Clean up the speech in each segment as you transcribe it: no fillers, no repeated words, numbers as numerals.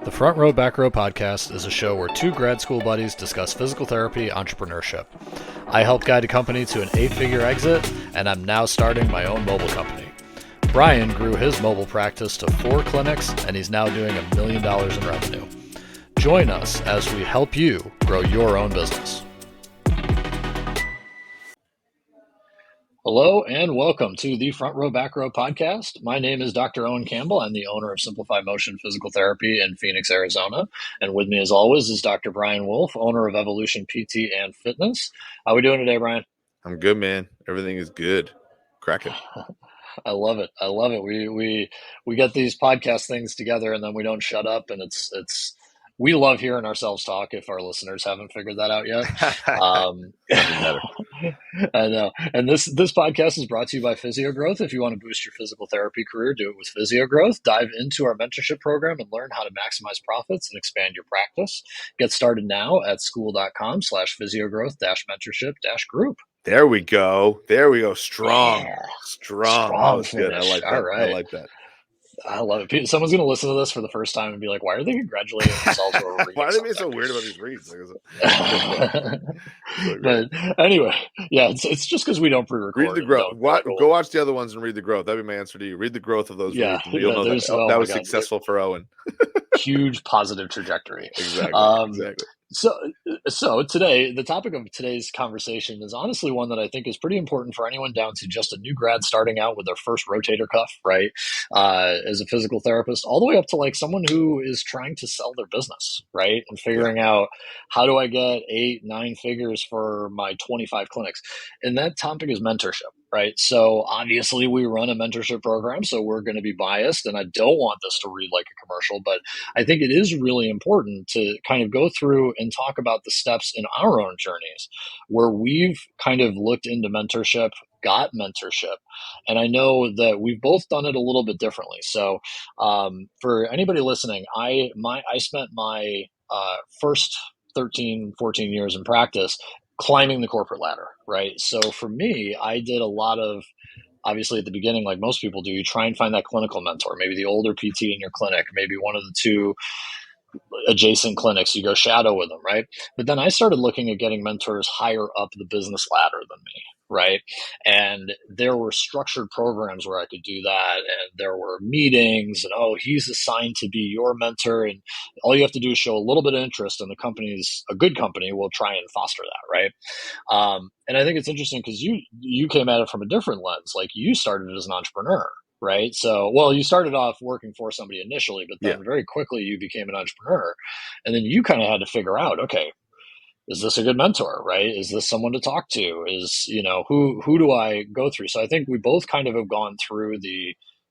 The Front Row Back Row podcast is a show where two grad school buddies discuss physical therapy entrepreneurship. I helped guide a company to an 8-figure exit, and I'm now starting my own mobile company. Brian grew his mobile practice to 4 clinics, and he's now doing $1 million in revenue. Join us as we help you grow your own business. Hello and welcome to the Front Row Back Row podcast. My name is Dr. Owen Campbell. I'm the owner of Simplify Motion Physical Therapy in Phoenix, Arizona. And with me as always is Dr. Brian Wolf, owner of Evolution PT and Fitness. How are we doing today, Brian? I'm good, man. Everything is good. Cracking. I love it. I love it. We get these podcast things together and then we don't shut up, and we love hearing ourselves talk if our listeners haven't figured that out yet. I know. And this podcast is brought to you by PhysioGrowth. If you want to boost your physical therapy career, do it with PhysioGrowth. Dive into our mentorship program and learn how to maximize profits and expand your practice. Get started now at school.com/physiogrowth-mentorship-group. There we go. Strong. Yeah. Strong. That was finish. good. I like that. All right. I like that. I love it. Someone's going to listen to this for the first time and be like, why are they congratulating themselves over reading? Why are they being so weird about these reads? But anyway, yeah, it's just because we don't pre-record. Read the growth. Go watch the other ones and read the growth. That'd be my answer to you. Read the growth of those reads. You'll know that was successful for Owen. Huge positive trajectory. Exactly. So today, the topic of today's conversation is honestly one that I think is pretty important for anyone down to just a new grad starting out with their first rotator cuff, right? As a physical therapist, all the way up to like someone who is trying to sell their business, right? And figuring out, how do I get 8-9 figures for my 25 clinics? And that topic is mentorship, right? So obviously we run a mentorship program, so we're going to be biased, and I don't want this to read like a commercial, but I think it is really important to kind of go through and talk about the steps in our own journeys where we've kind of looked into mentorship, got mentorship. And I know that we've both done it a little bit differently. So for anybody listening, I spent my first 13, 14 years in practice climbing the corporate ladder, right? So for me, I did a lot of, obviously at the beginning, like most people do, you try and find that clinical mentor, maybe the older PT in your clinic, maybe one of the two adjacent clinics, you go shadow with them, right? But then I started looking at getting mentors higher up the business ladder than me, right? And there were structured programs where I could do that, and there were meetings, and he's assigned to be your mentor, and all you have to do is show a little bit of interest, and a good company will try and foster that, right? And I think it's interesting because you came at it from a different lens. Like, you started as an entrepreneur, right? So, well, you started off working for somebody initially, but then very quickly you became an entrepreneur. And then you kind of had to figure out, okay, is this a good mentor, right? Is this someone to talk to? Who do I go through? So I think we both kind of have gone through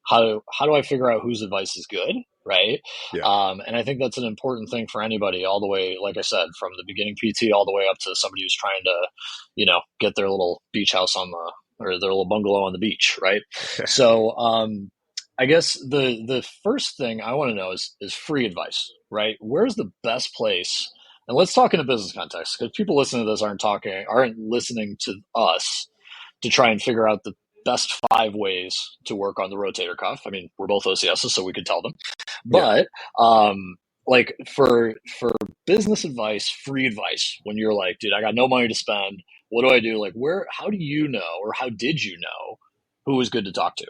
how do I figure out whose advice is good, right? Yeah. And I think that's an important thing for anybody, all the way, like I said, from the beginning PT all the way up to somebody who's trying to, get their little beach house or their little bungalow on the beach, right? So I guess the first thing I want to know is free advice, right? Where's the best place? And let's talk in a business context, because people listening to this aren't listening to us to try and figure out the best 5 ways to work on the rotator cuff. I mean, we're both OCSs, so we could tell them. But like for business advice, free advice, when you're like, dude, I got no money to spend, what do I do? Like, how do you know, or how did you know who was good to talk to?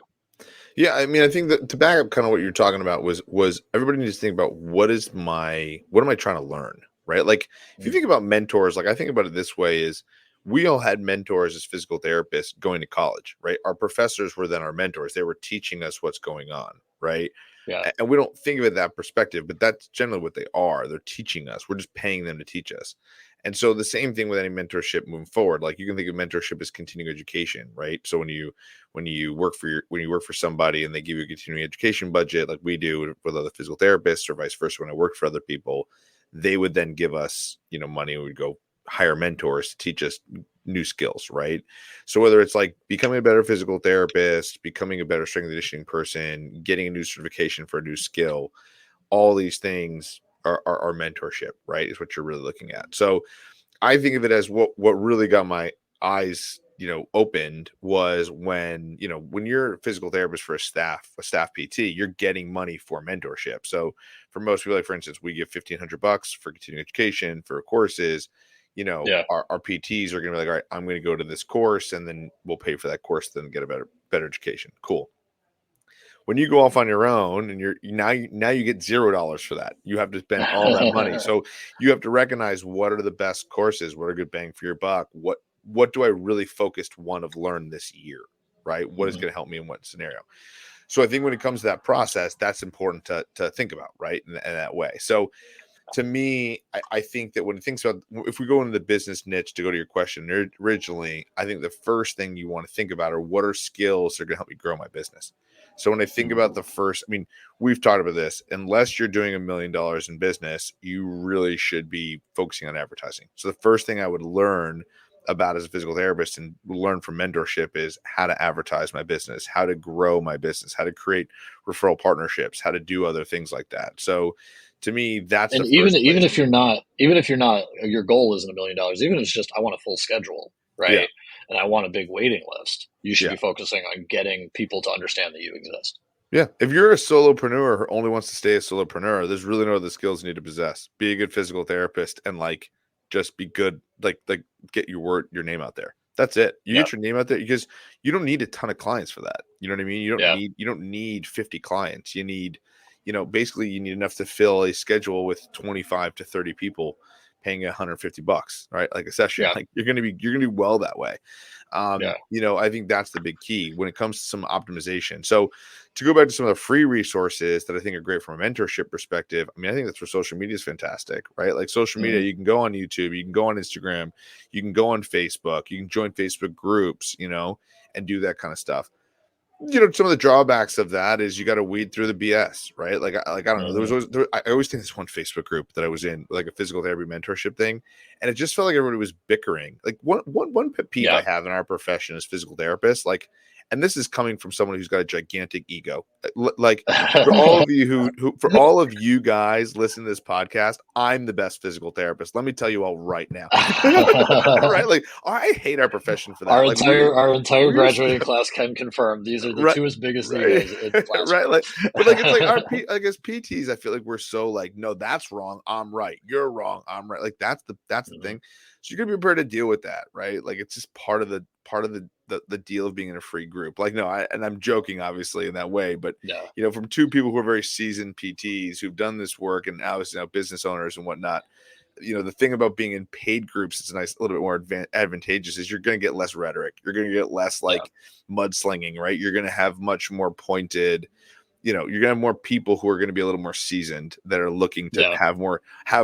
Yeah, I mean, I think that to back up kind of what you're talking about was everybody needs to think about what am I trying to learn, right? Like, if you think about mentors, like I think about it this way is we all had mentors as physical therapists going to college, right? Our professors were then our mentors. They were teaching us what's going on, right? Yeah. And we don't think of it that perspective, but that's generally what they are. They're teaching us. We're just paying them to teach us. And so the same thing with any mentorship moving forward. Like, you can think of mentorship as continuing education, right? So when you work for somebody and they give you a continuing education budget, like we do with other physical therapists, or vice versa, when I worked for other people, they would then give us, money, and we'd go hire mentors to teach us new skills, right? So whether it's like becoming a better physical therapist, becoming a better strength and conditioning person, getting a new certification for a new skill, all these things are mentorship, right? Is what you're really looking at. So I think of it as what really got my eyes opened was when, when you're a physical therapist for a staff PT, you're getting money for mentorship. So for most people, like for instance, we give $1,500 for continuing education for courses. Yeah. Our PTs are going to be like, all right, I'm going to go to this course, and then we'll pay for that course, then get a better education. Cool. When you go off on your own and now you get $0 for that. You have to spend all that money. So you have to recognize what are the best courses, what are good bang for your buck, what do I really focused want to learn this year, right? What is Mhm. going to help me in what scenario? So I think when it comes to that process, that's important to think about, right? In that way. So to me, I think that when it thinks about, if we go into the business niche, to go to your question originally, I think the first thing you want to think about are what are skills that are going to help me grow my business. So when I think Mhm. about the first, I mean, we've talked about this, unless you're doing $1 million in business, you really should be focusing on advertising. So the first thing I would learn about as a physical therapist and learn from mentorship is how to advertise my business, how to grow my business, how to create referral partnerships, how to do other things like that. So to me, that's the And even first even place. if you're not, even if you're not, your goal isn't $1 million. Even if it's just I want a full schedule, Yeah. right? And I want a big waiting list. You should Yeah. be focusing on getting people to understand that you exist. Yeah. If you're a solopreneur who only wants to stay a solopreneur, there's really no other skills you need to possess. Be a good physical therapist and just be good, get your name out there. That's it. You Yeah, get your name out there because you don't need a ton of clients for that. You know what I mean? yeah, You don't need 50 clients. You need, basically you need enough to fill a schedule with 25 to 30 people paying $150, right? Like a session. yeah, Like you're gonna be well that way. yeah. I think that's the big key when it comes to some optimization. So to go back to some of the free resources that I think are great from a mentorship perspective, I mean, I think that's where social media is fantastic, right? Like social media, Mhm. you can go on YouTube, you can go on Instagram, you can go on Facebook, you can join Facebook groups, and do that kind of stuff. Some of the drawbacks of that is you got to weed through the BS, right? I don't know. Mhm. I always think this one Facebook group that I was in, like a physical therapy mentorship thing, and it just felt like everybody was bickering. Like one pet peeve I Yeah. have in our profession as physical therapists, and this is coming from someone who's got a gigantic ego. Like for all of you for all of you guys listening to this podcast, I'm the best physical therapist. Let me tell you all right now, right? Like I hate our profession for that. Our Like entire we're graduating class can confirm these are the right two biggest right egos in the right classroom. like but like it's like I guess PTs, I feel like we're so like, no, that's wrong, I'm right, you're wrong, I'm right. Like that's the Mhm. thing. So you're gonna be prepared to deal with that, right? Like it's just part of the deal of being in a free group. Like no, I'm joking obviously in that way, but Yeah. from two people who are very seasoned PTs who've done this work and obviously now business owners and whatnot. The thing about being in paid groups is nice, a little bit more advantageous, is you're going to get less rhetoric, you're going to get less Yeah. like mudslinging, right? You're going to have much more pointed, you're going to have more people who are going to be a little more seasoned that are looking to Yeah. have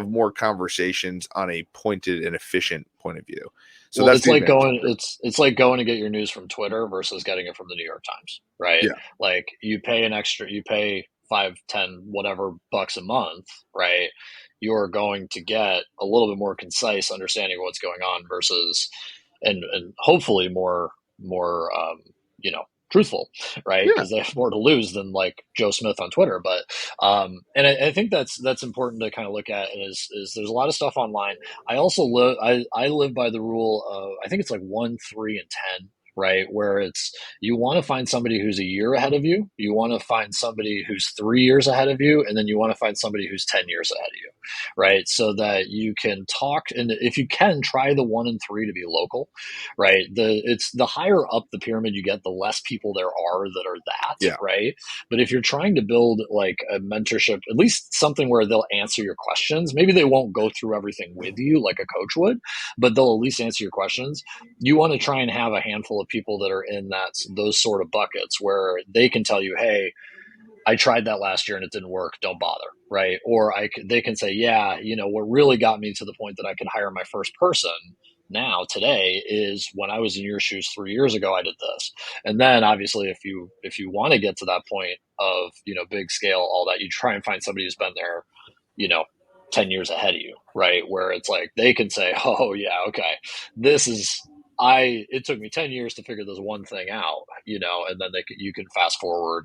more conversations on a pointed and efficient point of view. So Well, that's the advantage of the group. it's like going to get your news from Twitter versus getting it from the New York Times, right? Yeah. Like you pay 5, 10, whatever bucks a month, right? You're going to get a little bit more concise understanding of what's going on versus and hopefully more truthful, right? Yeah. Because they have more to lose than like Joe Smith on Twitter. But and I think that's important to kind of look at is there's a lot of stuff online. I also I live by the rule of I think it's like 1, 3, and 10. Right, where it's you want to find somebody who's a year ahead of you, you want to find somebody who's 3 years ahead of you, and then you want to find somebody who's 10 years ahead of you, right? So that you can talk, and if you can, try the 1 and 3 to be local, right? It's the higher up the pyramid you get, the less people there are that are that, Yeah. right? But if you're trying to build like a mentorship, at least something where they'll answer your questions, maybe they won't go through everything with you like a coach would, but they'll at least answer your questions. You want to try and have a handful of people that are in those sort of buckets where they can tell you, hey, I tried that last year and it didn't work. Don't bother, right? Or they can say, yeah, what really got me to the point that I could hire my first person now today is when I was in your shoes 3 years ago, I did this. And then obviously, if you want to get to that point of big scale, all that, you try and find somebody who's been there, you know. 10 years ahead of you, right? Where it's like they can say, oh, yeah, okay, this is, it took me 10 years to figure this one thing out, and then you can fast forward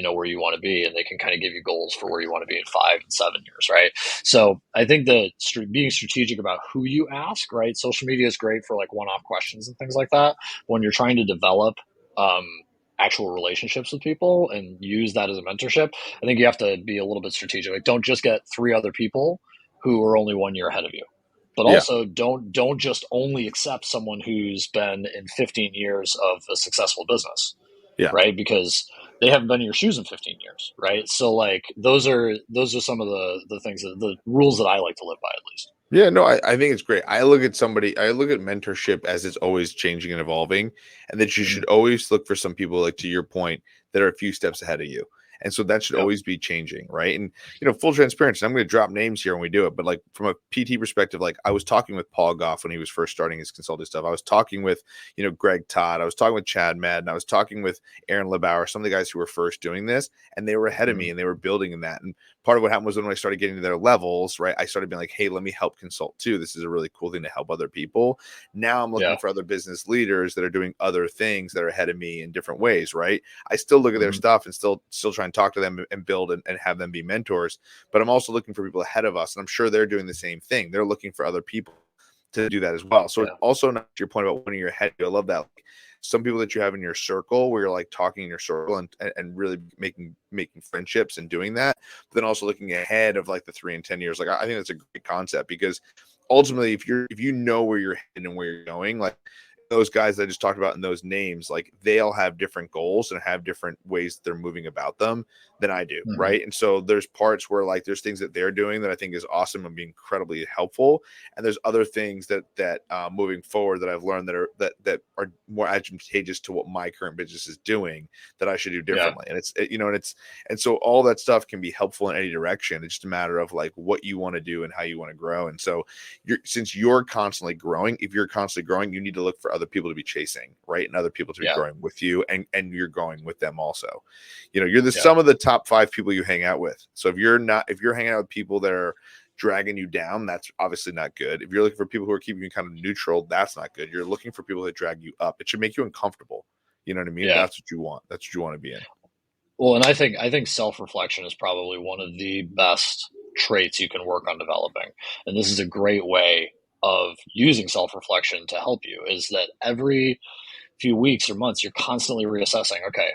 where you want to be, and they can kind of give you goals for where you want to be in 5 and 7 years, right? So I think that being strategic about who you ask, right? Social media is great for like one-off questions and things like that. When you're trying to develop um, actual relationships with people and use that as a mentorship, I think you have to be a little bit strategic. Like, don't just get three other people who are only 1 year ahead of you. But Yeah. also don't just only accept someone who's been in 15 years of a successful business, Yeah. right? Because they haven't been in your shoes in 15 years, right? So like those are some of the things that the rules that I like to live by, at least. Yeah, no, I think it's great. I look at mentorship as it's always changing and evolving, and that you should Mm-hmm. always look for some people, like to your point, that are a few steps ahead of you. And so that should Yep. always be changing, right? And full transparency, I'm going to drop names here when we do it, but like from a PT perspective, like I was talking with Paul Goff when he was first starting his consulting stuff. I was talking with, Greg Todd. I was talking with Chad Madden. I was talking with Aaron Lebauer, some of the guys who were first doing this, and they were ahead of Mm-hmm. me and they were building in that. And part of what happened was when I started getting to their levels, right, I started being like, hey, let me help consult too. This is a really cool thing to help other people. Now I'm looking Yeah. for other business leaders that are doing other things that are ahead of me in different ways, right? I still look at their Mm-hmm. stuff and still try and talk to them and build and have them be mentors. But I'm also looking for people ahead of us. And I'm sure they're doing the same thing. They're looking for other people to do that as well. So it's Yeah. also not your point about when you're ahead. I love that. Like, some people that you have in your circle where you're like talking in your circle and really making friendships and doing that, but then also looking ahead of like the 3 and 10 years. Like I think that's a great concept, because ultimately if you know where you're headed and where you're going, like those guys that I just talked about and those names, like they all have different goals and have different ways they're moving about them than I do, Mm-hmm. right? And so there's parts where like there's things that they're doing that I think is awesome and be incredibly helpful, and there's other things that moving forward that I've learned that are more advantageous to what my current business is doing that I should do Yeah. differently. And and so all that stuff can be helpful in any direction. It's just a matter of like what you want to do and how you want to grow. And so since you're constantly growing, if you're constantly growing, you need to look for other people to be chasing, right? And other people to be Yeah. growing with you, and you're growing with them also. You're the Yeah. sum of the top 5 people you hang out with. So if you're hanging out with people that are dragging you down, that's obviously not good. If you're looking for people who are keeping you kind of neutral, that's not good. You're looking for people that drag you up. It should make you uncomfortable. You know what I mean? Yeah. That's what you want. That's what you want to be in. Well, and I think self-reflection is probably one of the best traits you can work on developing. And this is a great way of using self-reflection to help you, is that every few weeks or months you're constantly reassessing, okay,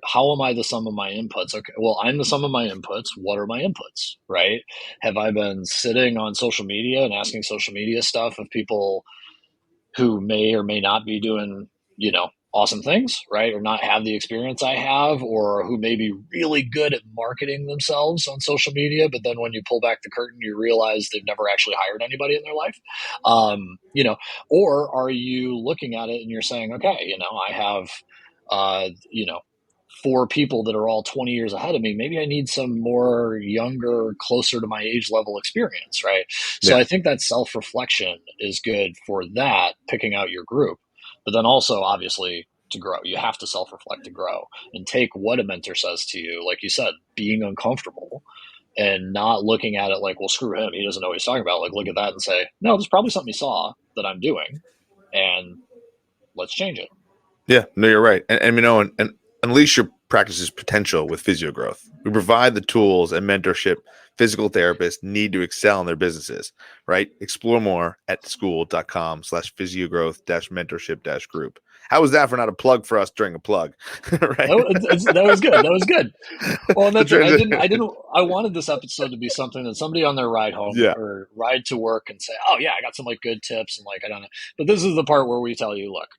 how am I the sum of my inputs? Okay, well, I'm the sum of my inputs. What are my inputs, right? Have I been sitting on social media and asking social media stuff of people who may or may not be doing, awesome things, right? Or not have the experience I have, or who may be really good at marketing themselves on social media, but then when you pull back the curtain, you realize they've never actually hired anybody in their life. Or are you looking at it and you're saying, okay, I have, uh, you know, 4 people that are all 20 years ahead of me. Maybe I need some more younger, closer to my age level experience, right? So Yeah. I think that self reflection is good for that, picking out your group. But then also, obviously, to grow, you have to self reflect to grow and take what a mentor says to you, like you said, being uncomfortable and not looking at it like, well, screw him. He doesn't know what he's talking about. Like, look at that and say, no, there's probably something he saw that I'm doing, and let's change it. Yeah, no, you're right. And unleash your practice's potential with physio growth. We provide the tools and mentorship physical therapists need to excel in their businesses, right? Explore more at school.com/physiogrowth-mentorship-group. How was that for not a plug for us during a plug? Right. That was good. That was good. Well, and The that's it. transition. I wanted this episode to be something that somebody on their ride home Yeah. or ride to work and say, oh, yeah, I got some like good tips. And like, I don't know. But this is the part where we tell you, look,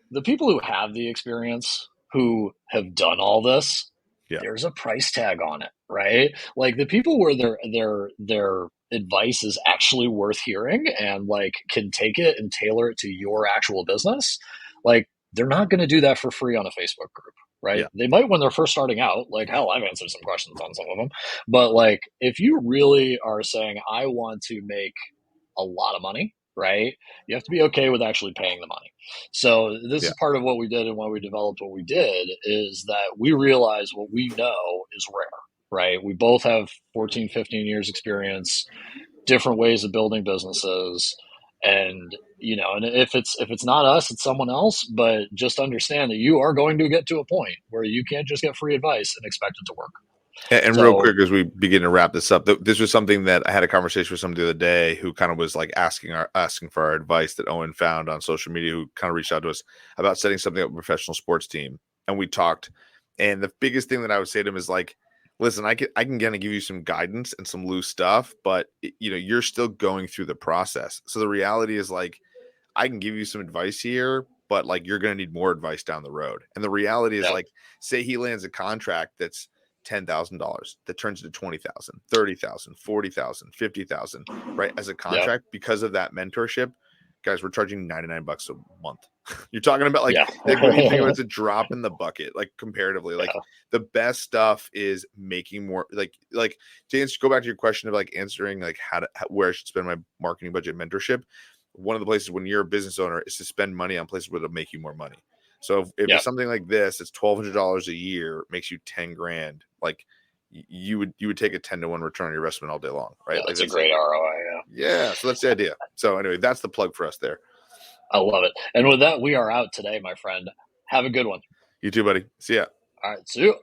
the people who have the experience, who have done all this, Yeah. there's a price tag on it, right? Like the people where their advice is actually worth hearing and like can take it and tailor it to your actual business, like they're not going to do that for free on a Facebook group, right? Yeah. They might when they're first starting out, like hell, I've answered some questions on some of them, but like if you really are saying I want to make a lot of money, right? You have to be okay with actually paying the money. So this Yeah. is part of what we did and why we developed what we did, is that we realize what we know is rare, right? We both have 14, 15 years experience, different ways of building businesses. And and if it's not us, it's someone else. But just understand that you are going to get to a point where you can't just get free advice and expect it to work. And real So quick, as we begin to wrap this up, this was something that I had a conversation with somebody the other day who kind of was like asking for our advice that Owen found on social media, who kind of reached out to us about setting something up with a professional sports team. And we talked. And the biggest thing that I would say to him is like, listen, I can kind of give you some guidance and some loose stuff, but you're still going through the process. So the reality is like, I can give you some advice here, but like you're going to need more advice down the road. And the reality is yeah, like, say he lands a contract that's $10,000 that turns into 20,000, 30,000, 40,000, 50,000, right? As a yeah, contract because of that mentorship, guys, we're charging $99 a month. You're talking about yeah, like when you think of it, it's a drop in the bucket, like comparatively, like yeah, the best stuff is making more like to answer, go back to your question of like answering like where I should spend my marketing budget mentorship. One of the places when you're a business owner is to spend money on places where it'll make you more money. So if yeah. it's something like this, it's $1,200 a year, makes you 10 grand. Like you would take a 10-to-1 return on your investment all day long, Yeah, right? Like it's a that's like, great ROI. yeah. So that's the idea. So anyway, that's the plug for us there. I love it. And with that, we are out today, my friend. Have a good one. You too, buddy. See ya. All right, see you.